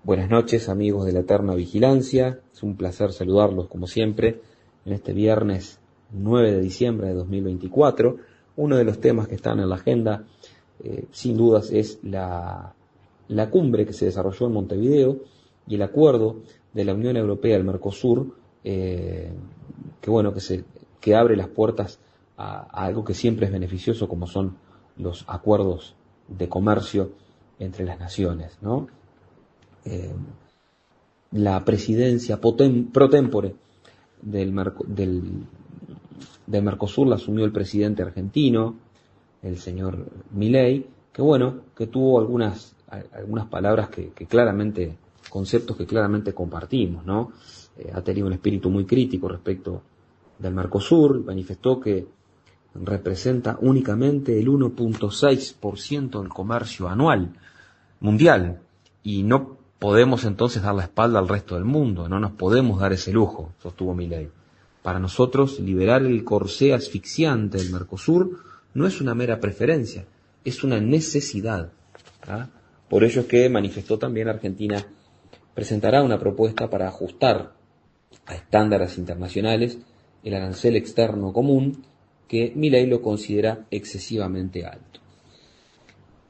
Buenas noches, amigos de la Eterna Vigilancia. Es un placer saludarlos como siempre en este viernes 9 de diciembre de 2024. Uno de los temas que están en la agenda, sin dudas, es la cumbre que se desarrolló en Montevideo y el acuerdo de la Unión Europea, el Mercosur, que abre las puertas a algo que siempre es beneficioso, como son los acuerdos de comercio entre las naciones, ¿no? La presidencia pro tempore del Mercosur la asumió el presidente argentino, el señor Milei, que tuvo algunas palabras que claramente, conceptos que claramente compartimos, ¿no? Ha tenido un espíritu muy crítico respecto del Mercosur, manifestó que representa únicamente el 1.6% del comercio anual mundial, y no podemos entonces dar la espalda al resto del mundo, no nos podemos dar ese lujo, sostuvo Milei. Para nosotros, liberar el corsé asfixiante del Mercosur no es una mera preferencia, es una necesidad. Por ello es que manifestó también Argentina presentará una propuesta para ajustar a estándares internacionales el arancel externo común, que Milei lo considera excesivamente alto.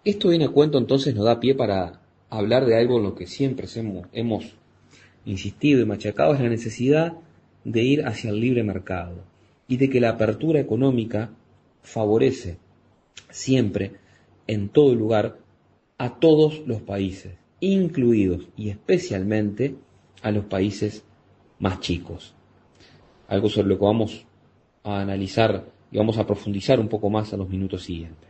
Esto viene a cuento, entonces nos da pie para hablar de algo en lo que siempre hemos insistido y machacado, es la necesidad de ir hacia el libre mercado y de que la apertura económica favorece siempre, en todo lugar, a todos los países, incluidos y especialmente a los países más chicos. Algo sobre lo que vamos a analizar y vamos a profundizar un poco más en los minutos siguientes.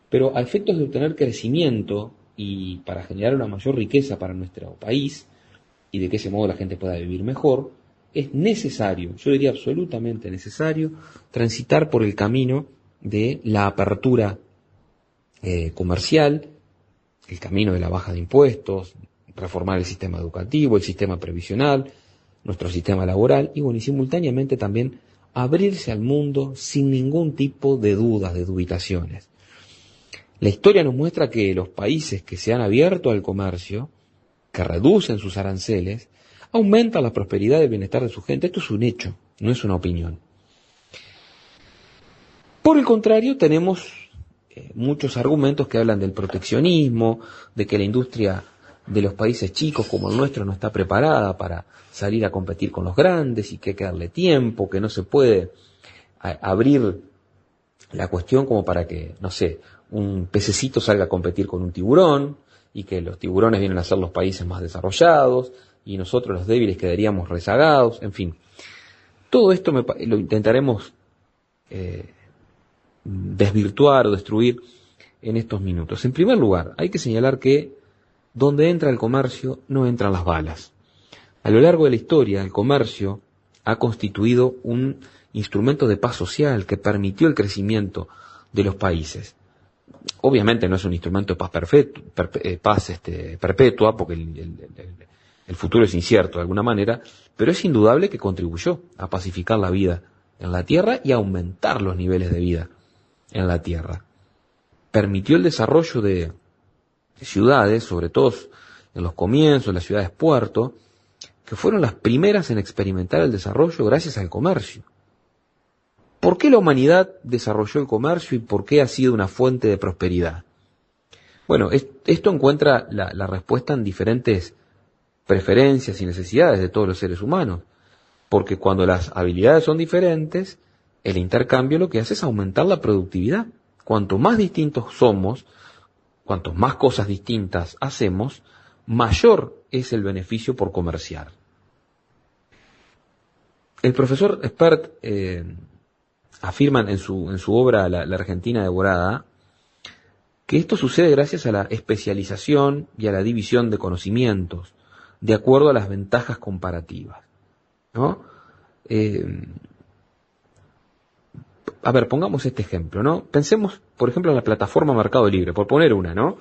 Pero a efectos de obtener crecimiento y para generar una mayor riqueza para nuestro país, y de que ese modo la gente pueda vivir mejor, es necesario, yo diría absolutamente necesario, transitar por el camino de la apertura comercial, el camino de la baja de impuestos, reformar el sistema educativo, el sistema previsional, nuestro sistema laboral, y simultáneamente también abrirse al mundo sin ningún tipo de dudas, de dubitaciones. La historia nos muestra que los países que se han abierto al comercio, que reducen sus aranceles, aumentan la prosperidad y el bienestar de su gente. Esto es un hecho, no es una opinión. Por el contrario, tenemos muchos argumentos que hablan del proteccionismo, de que la industria de los países chicos como el nuestro no está preparada para salir a competir con los grandes y que hay que darle tiempo, que no se puede abrir la cuestión como para que, no sé, un pececito salga a competir con un tiburón, y que los tiburones vienen a ser los países más desarrollados y nosotros los débiles quedaríamos rezagados, en fin. Todo esto lo intentaremos desvirtuar o destruir en estos minutos. En primer lugar, hay que señalar que donde entra el comercio no entran las balas. A lo largo de la historia, el comercio ha constituido un instrumento de paz social que permitió el crecimiento de los países. Obviamente no es un instrumento de paz perpetua, porque el futuro es incierto de alguna manera, pero es indudable que contribuyó a pacificar la vida en la tierra y a aumentar los niveles de vida en la tierra. Permitió el desarrollo de ciudades, sobre todo en los comienzos, las ciudades puerto, que fueron las primeras en experimentar el desarrollo gracias al comercio. ¿Por qué la humanidad desarrolló el comercio y por qué ha sido una fuente de prosperidad? Bueno, esto encuentra la respuesta en diferentes preferencias y necesidades de todos los seres humanos, porque cuando las habilidades son diferentes, el intercambio lo que hace es aumentar la productividad. Cuanto más distintos somos, cuanto más cosas distintas hacemos, mayor es el beneficio por comerciar. El profesor Spert afirman en su obra la Argentina devorada, que esto sucede gracias a la especialización y a la división de conocimientos, de acuerdo a las ventajas comparativas, ¿no? Pongamos este ejemplo, ¿no? Pensemos, por ejemplo, en la plataforma Mercado Libre, por poner una, ¿no?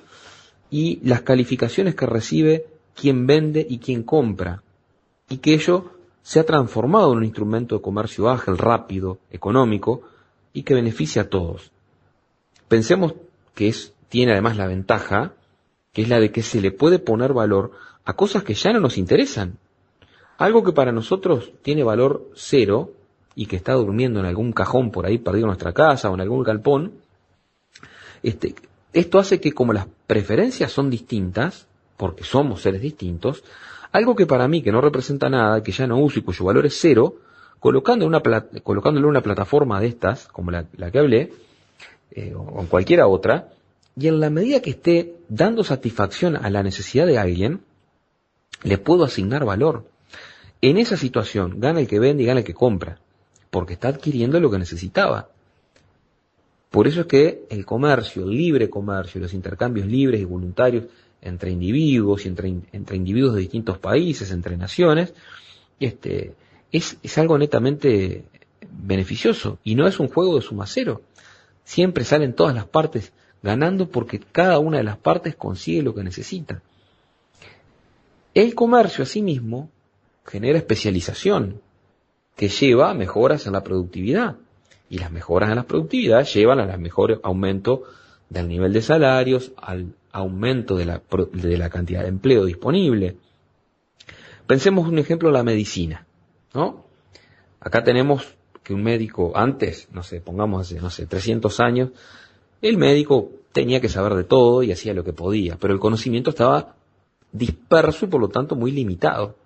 Y las calificaciones que recibe quien vende y quien compra, y que ello se ha transformado en un instrumento de comercio ágil, rápido, económico, y que beneficia a todos. Pensemos que tiene además la ventaja, que es la de que se le puede poner valor a cosas que ya no nos interesan. Algo que para nosotros tiene valor cero y que está durmiendo en algún cajón por ahí perdido en nuestra casa o en algún galpón, esto hace que como las preferencias son distintas, porque somos seres distintos, algo que para mí que no representa nada, que ya no uso y cuyo valor es cero, colocándole en una plataforma de estas, como la que hablé, o en cualquiera otra, y en la medida que esté dando satisfacción a la necesidad de alguien, le puedo asignar valor. En esa situación gana el que vende y gana el que compra, porque está adquiriendo lo que necesitaba. Por eso es que el comercio, el libre comercio, los intercambios libres y voluntarios entre individuos y entre individuos de distintos países, entre naciones, es algo netamente beneficioso y no es un juego de suma cero. Siempre salen todas las partes ganando porque cada una de las partes consigue lo que necesita. El comercio asimismo genera especialización que lleva a mejoras en la productividad y las mejoras en la productividad llevan a mejor aumento del nivel de salarios, al aumento de la cantidad de empleo disponible. Pensemos un ejemplo la medicina, ¿no? Acá tenemos que un médico antes, pongamos hace 300 años, el médico tenía que saber de todo y hacía lo que podía, pero el conocimiento estaba disperso y por lo tanto muy limitado.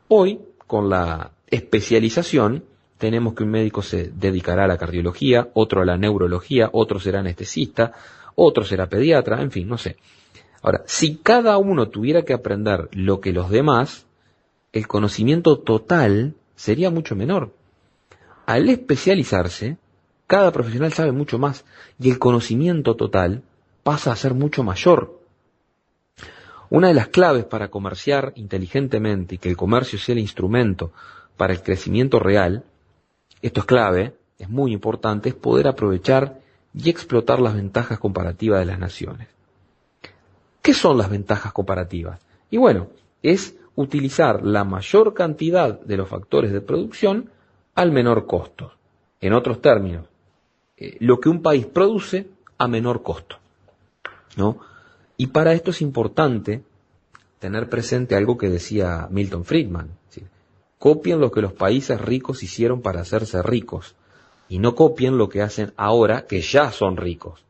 Hoy, con la especialización, tenemos que un médico se dedicará a la cardiología, otro a la neurología, otro será anestesista, otro será pediatra, en fin, no sé. Ahora, si cada uno tuviera que aprender lo que los demás, el conocimiento total sería mucho menor. Al especializarse, cada profesional sabe mucho más y el conocimiento total pasa a ser mucho mayor. Una de las claves para comerciar inteligentemente y que el comercio sea el instrumento para el crecimiento real, esto es clave, es muy importante, es poder aprovechar y explotar las ventajas comparativas de las naciones. ¿Qué son las ventajas comparativas? Y bueno, es utilizar la mayor cantidad de los factores de producción al menor costo. En otros términos, lo que un país produce a menor costo, ¿no? Y para esto es importante tener presente algo que decía Milton Friedman. ¿Sí? Copien lo que los países ricos hicieron para hacerse ricos y no copien lo que hacen ahora que ya son ricos.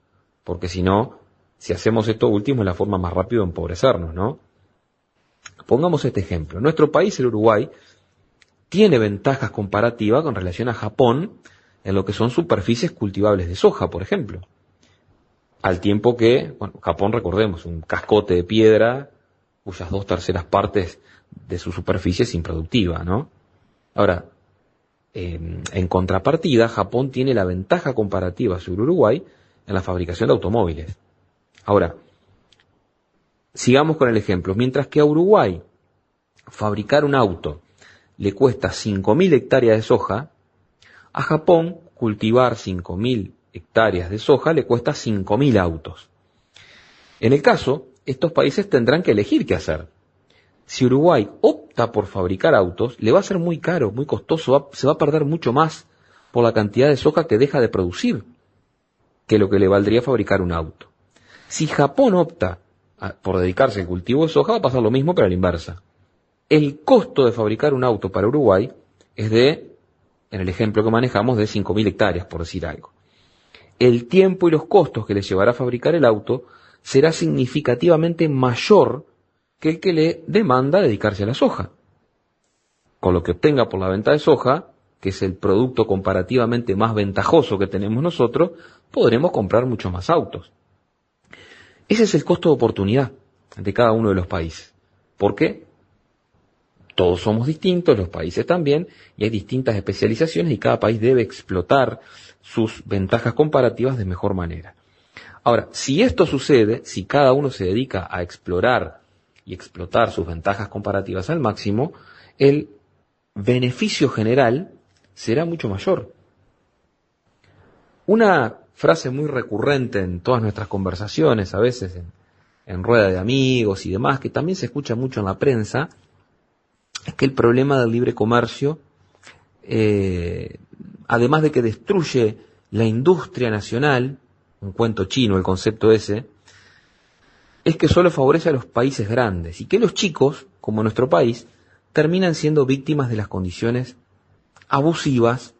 Porque si no, si hacemos esto último es la forma más rápida de empobrecernos, ¿no? Pongamos este ejemplo. Nuestro país, el Uruguay, tiene ventajas comparativas con relación a Japón en lo que son superficies cultivables de soja, por ejemplo. Al tiempo que, Japón, recordemos, un cascote de piedra cuyas 2/3 partes de su superficie es improductiva, ¿no? Ahora, en contrapartida, Japón tiene la ventaja comparativa sobre Uruguay en la fabricación de automóviles. Ahora, sigamos con el ejemplo. Mientras que a Uruguay fabricar un auto le cuesta 5.000 hectáreas de soja, a Japón cultivar 5.000 hectáreas de soja le cuesta 5.000 autos. En el caso, estos países tendrán que elegir qué hacer. Si Uruguay opta por fabricar autos, le va a ser muy caro, muy costoso, se va a perder mucho más por la cantidad de soja que deja de producir que lo que le valdría fabricar un auto. Si Japón opta por dedicarse al cultivo de soja, va a pasar lo mismo, pero a la inversa. El costo de fabricar un auto para Uruguay es en el ejemplo que manejamos, de 5.000 hectáreas, por decir algo. El tiempo y los costos que le llevará a fabricar el auto será significativamente mayor que el que le demanda dedicarse a la soja. Con lo que obtenga por la venta de soja, que es el producto comparativamente más ventajoso que tenemos nosotros, podremos comprar muchos más autos. Ese es el costo de oportunidad de cada uno de los países. ¿Por qué? Todos somos distintos, los países también, y hay distintas especializaciones y cada país debe explotar sus ventajas comparativas de mejor manera. Ahora, si esto sucede, si cada uno se dedica a explorar y explotar sus ventajas comparativas al máximo, el beneficio general será mucho mayor. Una frase muy recurrente en todas nuestras conversaciones, a veces en rueda de amigos y demás, que también se escucha mucho en la prensa, es que el problema del libre comercio, además de que destruye la industria nacional, un cuento chino el concepto ese, es que solo favorece a los países grandes y que los chicos, como nuestro país, terminan siendo víctimas de las condiciones abusivas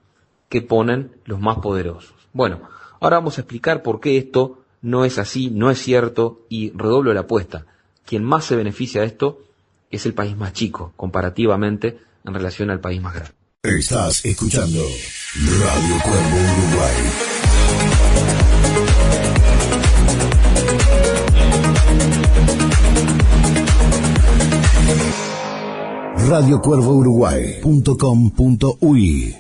que ponen los más poderosos. Bueno, ahora vamos a explicar por qué esto no es así, no es cierto, y redoblo la apuesta. Quien más se beneficia de esto es el país más chico, comparativamente, en relación al país más grande. Estás escuchando Radio Cuervo Uruguay. radiocuervouruguay.com.uy.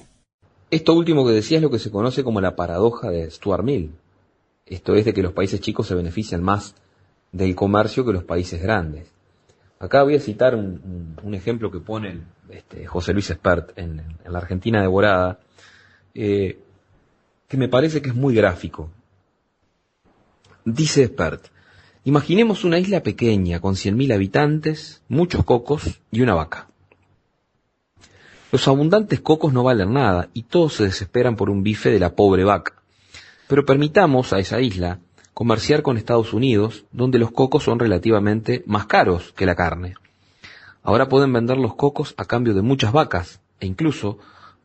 Esto último que decía es lo que se conoce como la paradoja de Stuart Mill. Esto es de que los países chicos se benefician más del comercio que los países grandes. Acá voy a citar un ejemplo que pone José Luis Espert en la Argentina Devorada, que me parece que es muy gráfico. Dice Espert: imaginemos una isla pequeña con 100.000 habitantes, muchos cocos y una vaca. Los abundantes cocos no valen nada y todos se desesperan por un bife de la pobre vaca. Pero permitamos a esa isla comerciar con Estados Unidos, donde los cocos son relativamente más caros que la carne. Ahora pueden vender los cocos a cambio de muchas vacas, e incluso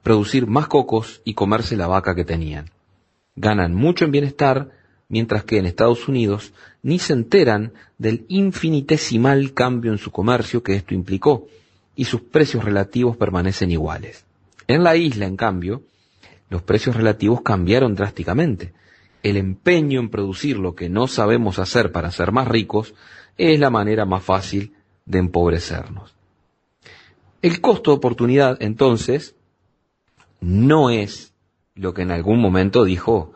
producir más cocos y comerse la vaca que tenían. Ganan mucho en bienestar, mientras que en Estados Unidos ni se enteran del infinitesimal cambio en su comercio que esto implicó, y sus precios relativos permanecen iguales. En la isla, en cambio, los precios relativos cambiaron drásticamente. El empeño en producir lo que no sabemos hacer para ser más ricos es la manera más fácil de empobrecernos. El costo de oportunidad, entonces, no es lo que en algún momento dijo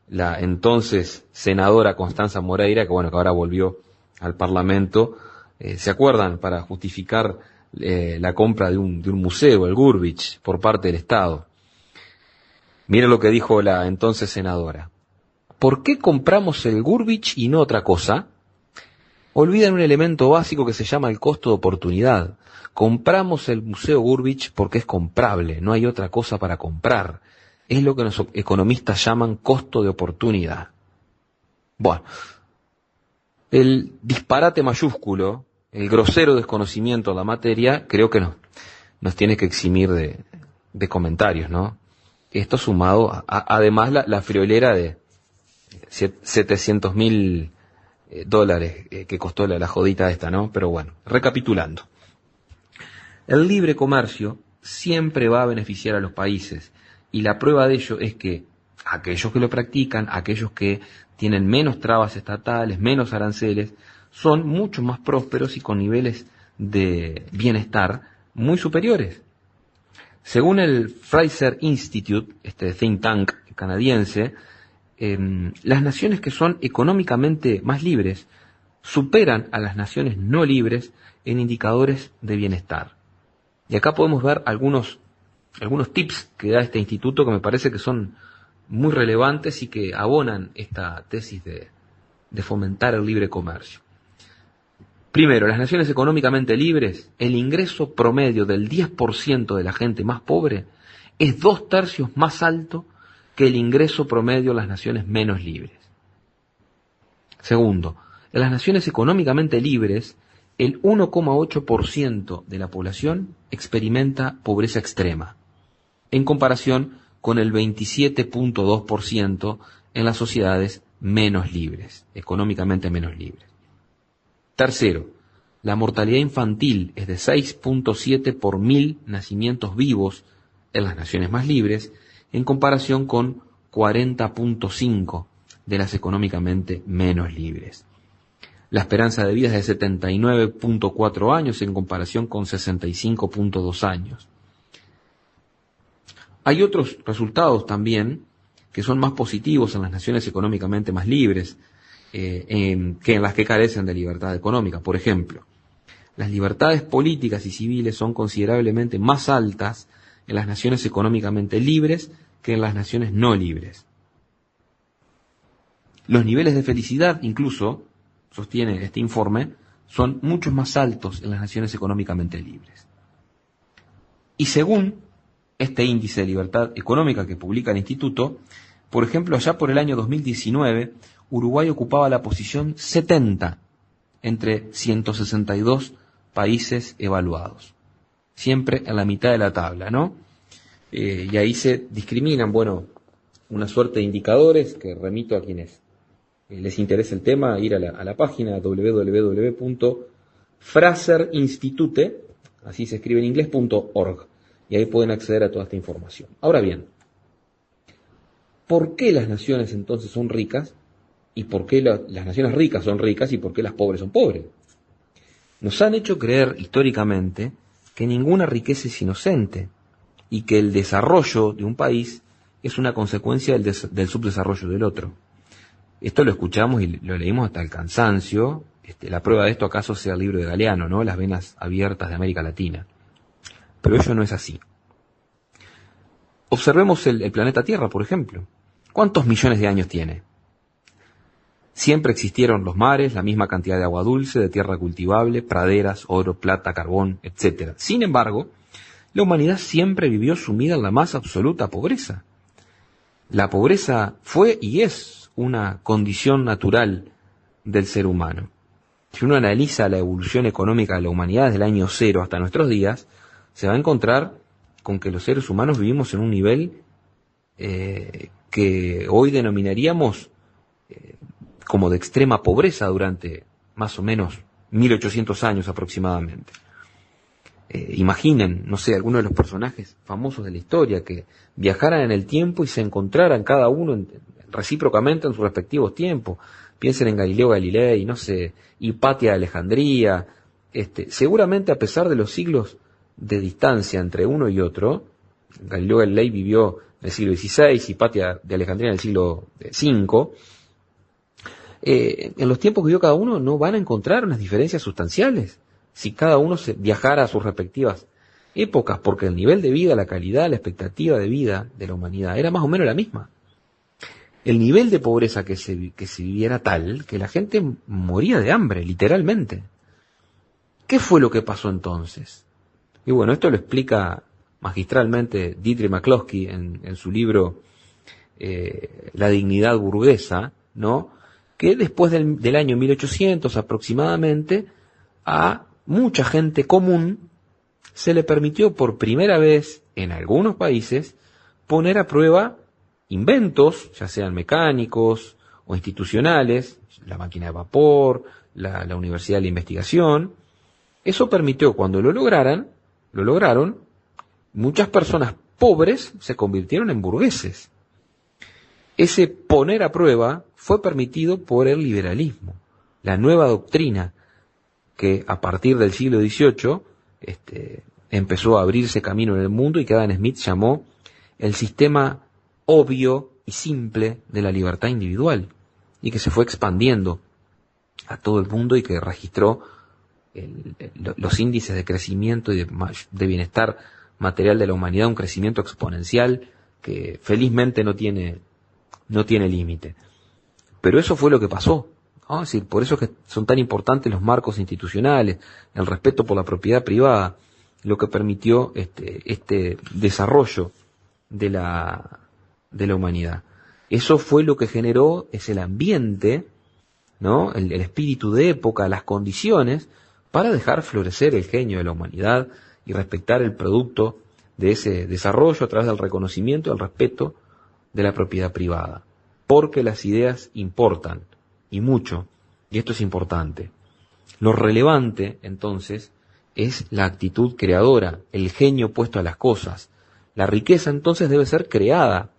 la entonces senadora Constanza Moreira, que ahora volvió al Parlamento, ¿se acuerdan? Para justificar la compra de un museo, el Gurvich, por parte del Estado. Miren lo que dijo la entonces senadora. ¿Por qué compramos el Gurvich y no otra cosa? Olvidan un elemento básico que se llama el costo de oportunidad. Compramos el Museo Gurvich porque es comprable, no hay otra cosa para comprar. Es lo que los economistas llaman costo de oportunidad. Bueno, el disparate mayúsculo, el grosero desconocimiento de la materia, creo que nos tiene que eximir de comentarios, ¿no? Esto sumado además la friolera de $700.000 que costó la jodita esta, ¿no? Pero bueno, recapitulando. El libre comercio siempre va a beneficiar a los países, y la prueba de ello es que aquellos que lo practican, aquellos que tienen menos trabas estatales, menos aranceles, son mucho más prósperos y con niveles de bienestar muy superiores. Según el Fraser Institute, este think tank canadiense, las naciones que son económicamente más libres superan a las naciones no libres en indicadores de bienestar. Y acá podemos ver algunos tips que da este instituto que me parece que son muy relevantes y que abonan esta tesis de fomentar el libre comercio. Primero, las naciones económicamente libres, el ingreso promedio del 10% de la gente más pobre es 2/3 más alto que el ingreso promedio de las naciones menos libres. Segundo, en las naciones económicamente libres, el 1,8% de la población experimenta pobreza extrema, en comparación con el 27,2% en las sociedades menos libres, económicamente menos libres. Tercero, la mortalidad infantil es de 6,7 por 1.000 nacimientos vivos en las naciones más libres, en comparación con 40,5 de las económicamente menos libres. La esperanza de vida es de 79,4 años en comparación con 65,2 años. Hay otros resultados también que son más positivos en las naciones económicamente más libres, que en las que carecen de libertad económica. Por ejemplo, las libertades políticas y civiles son considerablemente más altas en las naciones económicamente libres que en las naciones no libres. Los niveles de felicidad, incluso, sostiene este informe, son mucho más altos en las naciones económicamente libres. Y según este índice de libertad económica que publica el Instituto, por ejemplo, allá por el año 2019, Uruguay ocupaba la posición 70 entre 162 países evaluados. Siempre en la mitad de la tabla, ¿no? Y ahí se discriminan, bueno, una suerte de indicadores que remito a quienes les interesa el tema, ir a la página www.fraserinstitute, así se escribe en inglés, .org, y ahí pueden acceder a toda esta información. Ahora bien, ¿por qué las naciones entonces son ricas? ¿Y por qué las naciones ricas son ricas y por qué las pobres son pobres? Nos han hecho creer históricamente que ninguna riqueza es inocente y que el desarrollo de un país es una consecuencia del subdesarrollo del otro. Esto lo escuchamos y lo leímos hasta el cansancio. La prueba de esto acaso sea el libro de Galeano, ¿no? Las venas abiertas de América Latina. Pero ello no es así. Observemos el planeta Tierra, por ejemplo. ¿Cuántos millones de años tiene? Siempre existieron los mares, la misma cantidad de agua dulce, de tierra cultivable, praderas, oro, plata, carbón, etc. Sin embargo, la humanidad siempre vivió sumida en la más absoluta pobreza. La pobreza fue y es una condición natural del ser humano. Si uno analiza la evolución económica de la humanidad desde el año 0 hasta nuestros días, se va a encontrar con que los seres humanos vivimos en un nivel que hoy denominaríamos como de extrema pobreza durante más o menos 1800 años aproximadamente. Imaginen, no sé, algunos de los personajes famosos de la historia que viajaran en el tiempo y se encontraran cada uno recíprocamente en sus respectivos tiempos. Piensen en Galileo Galilei, no sé, Hipatia de Alejandría. Seguramente a pesar de los siglos de distancia entre uno y otro, Galileo Galilei vivió en el siglo XVI, Hipatia de Alejandría en el siglo V, en los tiempos que vivió cada uno no van a encontrar unas diferencias sustanciales si cada uno viajara a sus respectivas épocas, porque el nivel de vida, la calidad, la expectativa de vida de la humanidad era más o menos la misma. El nivel de pobreza que se viviera tal que la gente moría de hambre, literalmente. ¿Qué fue lo que pasó entonces? Y bueno, esto lo explica magistralmente Dietrich McCloskey en su libro La dignidad burguesa, ¿no? Que después del año 1800 aproximadamente, a mucha gente común se le permitió por primera vez en algunos países poner a prueba inventos, ya sean mecánicos o institucionales, la máquina de vapor, la Universidad de la Investigación. Eso permitió, cuando lo lograron, muchas personas pobres se convirtieron en burgueses. Ese poner a prueba fue permitido por el liberalismo, la nueva doctrina que a partir del siglo XVIII empezó a abrirse camino en el mundo y que Adam Smith llamó el sistema obvio y simple de la libertad individual, y que se fue expandiendo a todo el mundo y que registró los índices de crecimiento y de bienestar material de la humanidad, un crecimiento exponencial que felizmente no tiene límite. Pero eso fue lo que pasó, ¿no? Es decir, por eso es que son tan importantes los marcos institucionales, el respeto por la propiedad privada, lo que permitió este desarrollo de la humanidad. Eso fue lo que generó, es el ambiente, ¿no? El espíritu de época, las condiciones para dejar florecer el genio de la humanidad y respetar el producto de ese desarrollo a través del reconocimiento y el respeto de la propiedad privada. Porque las ideas importan, y mucho, y esto es importante. Lo relevante, entonces, es la actitud creadora, el genio puesto a las cosas. La riqueza, entonces, debe ser creada,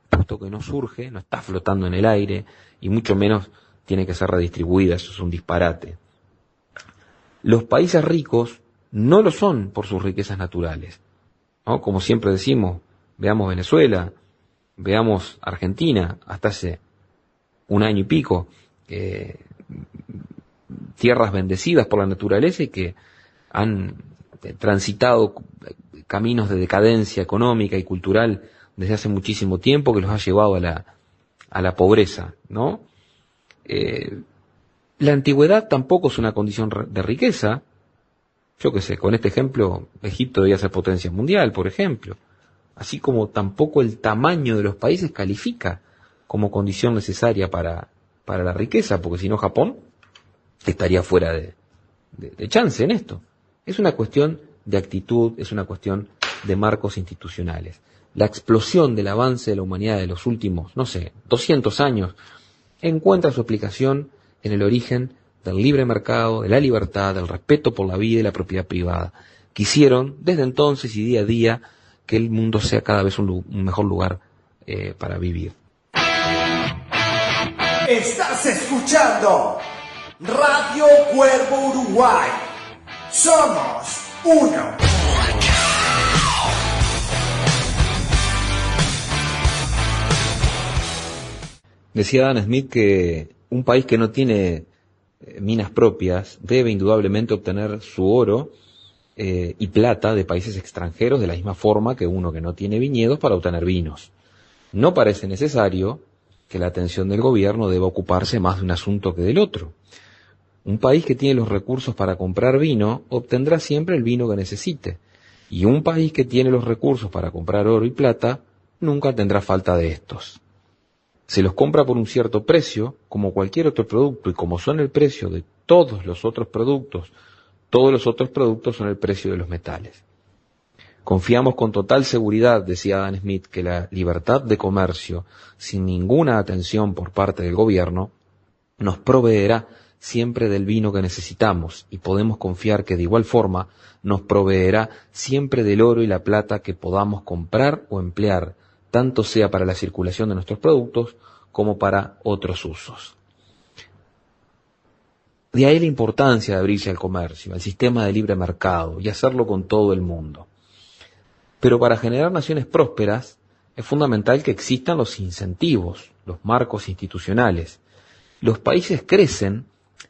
puesto que no surge, no está flotando en el aire, y mucho menos tiene que ser redistribuida, eso es un disparate. Los países ricos no lo son por sus riquezas naturales, ¿no? Como siempre decimos, veamos Venezuela, veamos Argentina, hasta hace un año y pico, tierras bendecidas por la naturaleza y que han transitado caminos de decadencia económica y cultural desde hace muchísimo tiempo, que los ha llevado a la pobreza, ¿no? La antigüedad tampoco es una condición de riqueza. Yo qué sé, con este ejemplo, Egipto debía ser potencia mundial, por ejemplo. Así como tampoco el tamaño de los países califica como condición necesaria para la riqueza, porque si no Japón estaría fuera de chance en esto. Es una cuestión de actitud, es una cuestión de marcos institucionales. La explosión del avance de la humanidad de los últimos, 200 años, encuentra su explicación en el origen del libre mercado, de la libertad, del respeto por la vida y la propiedad privada. Quisieron, desde entonces y día a día, que el mundo sea cada vez un mejor lugar para vivir. Estás escuchando Radio Cuervo Uruguay. Somos uno. Decía Adam Smith que un país que no tiene minas propias debe indudablemente obtener su oro y plata de países extranjeros de la misma forma que uno que no tiene viñedos para obtener vinos. No parece necesario que la atención del gobierno deba ocuparse más de un asunto que del otro. Un país que tiene los recursos para comprar vino obtendrá siempre el vino que necesite, y un país que tiene los recursos para comprar oro y plata nunca tendrá falta de estos. Se los compra por un cierto precio, como cualquier otro producto, y como son el precio de todos los otros productos son el precio de los metales. Confiamos con total seguridad, decía Adam Smith, que la libertad de comercio, sin ninguna atención por parte del gobierno, nos proveerá siempre del vino que necesitamos, y podemos confiar que de igual forma nos proveerá siempre del oro y la plata que podamos comprar o emplear, tanto sea para la circulación de nuestros productos como para otros usos. De ahí la importancia de abrirse al comercio, al sistema de libre mercado y hacerlo con todo el mundo. Pero para generar naciones prósperas es fundamental que existan los incentivos, los marcos institucionales. Los países crecen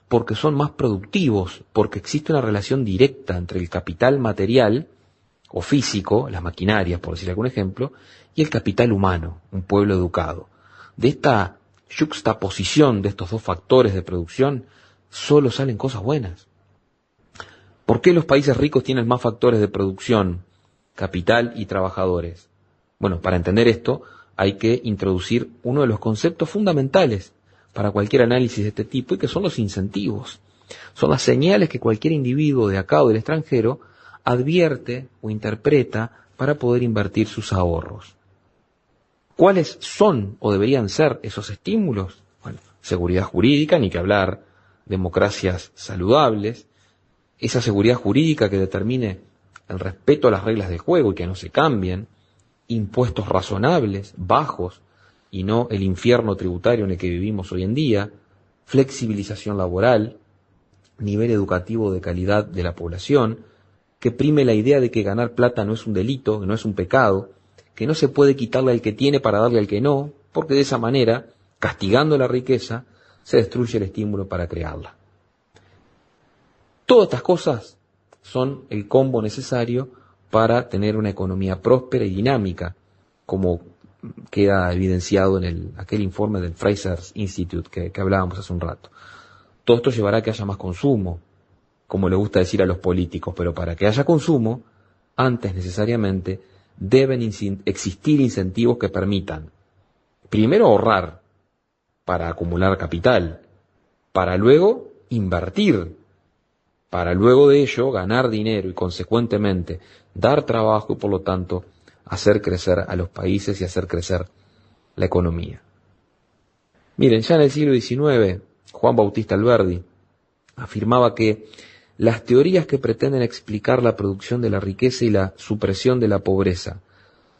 porque son más productivos, porque existe una relación directa entre el capital material o físico, las maquinarias, por decir algún ejemplo, y el capital humano, un pueblo educado. De esta yuxtaposición de estos dos factores de producción solo salen cosas buenas. ¿Por qué los países ricos tienen más factores de producción, capital y trabajadores? Bueno, para entender esto hay que introducir uno de los conceptos fundamentales para cualquier análisis de este tipo, y que son los incentivos. Son las señales que cualquier individuo de acá o del extranjero advierte o interpreta para poder invertir sus ahorros. ¿Cuáles son o deberían ser esos estímulos? Bueno, seguridad jurídica, ni que hablar, democracias saludables, esa seguridad jurídica que determine el respeto a las reglas del juego y que no se cambien, impuestos razonables, bajos, y no el infierno tributario en el que vivimos hoy en día, flexibilización laboral, nivel educativo de calidad de la población, que prime la idea de que ganar plata no es un delito, que no es un pecado, que no se puede quitarle al que tiene para darle al que no, porque de esa manera, castigando la riqueza, se destruye el estímulo para crearla. Todas estas cosas son el combo necesario para tener una economía próspera y dinámica, como queda evidenciado en aquel informe del Fraser Institute que hablábamos hace un rato. Todo esto llevará a que haya más consumo, como le gusta decir a los políticos, pero para que haya consumo, antes necesariamente deben existir incentivos que permitan, primero ahorrar para acumular capital, para luego invertir, para luego de ello ganar dinero y consecuentemente dar trabajo y por lo tanto hacer crecer a los países y hacer crecer la economía. Miren, ya en el siglo XIX, Juan Bautista Alberdi afirmaba que las teorías que pretenden explicar la producción de la riqueza y la supresión de la pobreza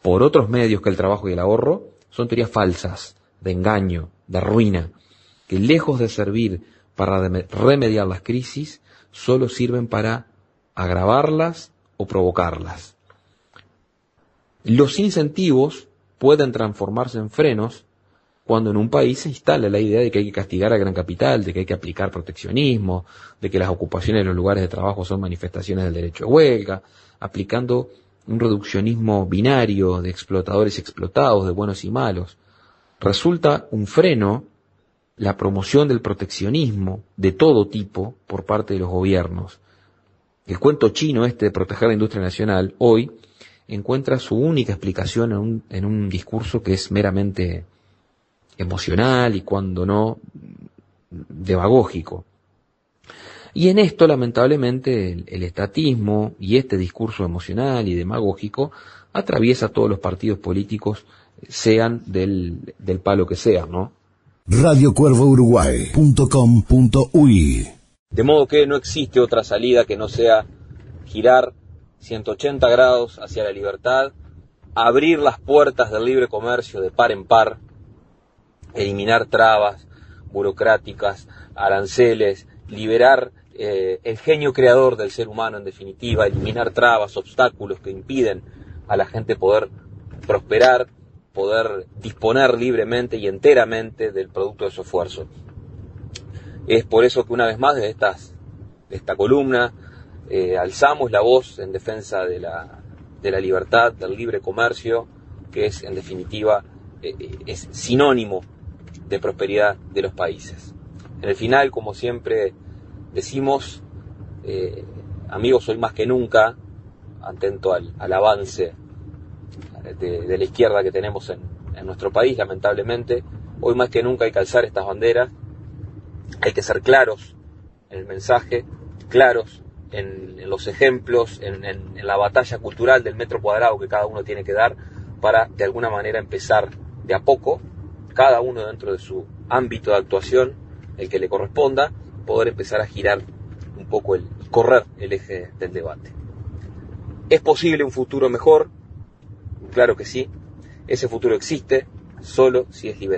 por otros medios que el trabajo y el ahorro son teorías falsas, de engaño, de ruina, que lejos de servir para remediar las crisis, solo sirven para agravarlas o provocarlas. Los incentivos pueden transformarse en frenos cuando en un país se instala la idea de que hay que castigar al gran capital, de que hay que aplicar proteccionismo, de que las ocupaciones de los lugares de trabajo son manifestaciones del derecho de huelga, aplicando un reduccionismo binario de explotadores y explotados, de buenos y malos. Resulta un freno la promoción del proteccionismo de todo tipo por parte de los gobiernos. El cuento chino de proteger la industria nacional hoy encuentra su única explicación en un discurso que es meramente emocional y cuando no demagógico. Y en esto, lamentablemente, el estatismo y este discurso emocional y demagógico atraviesa todos los partidos políticos, sean del palo que sean, ¿no? radiocuervouruguay.com.uy. De modo que no existe otra salida que no sea girar 180 grados hacia la libertad, abrir las puertas del libre comercio de par en par, eliminar trabas burocráticas, aranceles, liberar el genio creador del ser humano, en definitiva, eliminar trabas, obstáculos que impiden a la gente poder prosperar, poder disponer libremente y enteramente del producto de su esfuerzo. Es por eso que una vez más de esta columna alzamos la voz en defensa de la libertad, del libre comercio, que es en definitiva es sinónimo de prosperidad de los países. En el final, como siempre decimos, amigos, hoy más que nunca, atento al avance de la izquierda que tenemos en nuestro país, lamentablemente, hoy más que nunca hay que alzar estas banderas, hay que ser claros en el mensaje, claros en los ejemplos, en la batalla cultural del metro cuadrado que cada uno tiene que dar para de alguna manera empezar de a poco, cada uno dentro de su ámbito de actuación, el que le corresponda, poder empezar a girar un poco correr el eje del debate. ¿Es posible un futuro mejor? Claro que sí. Ese futuro existe solo si es liberal.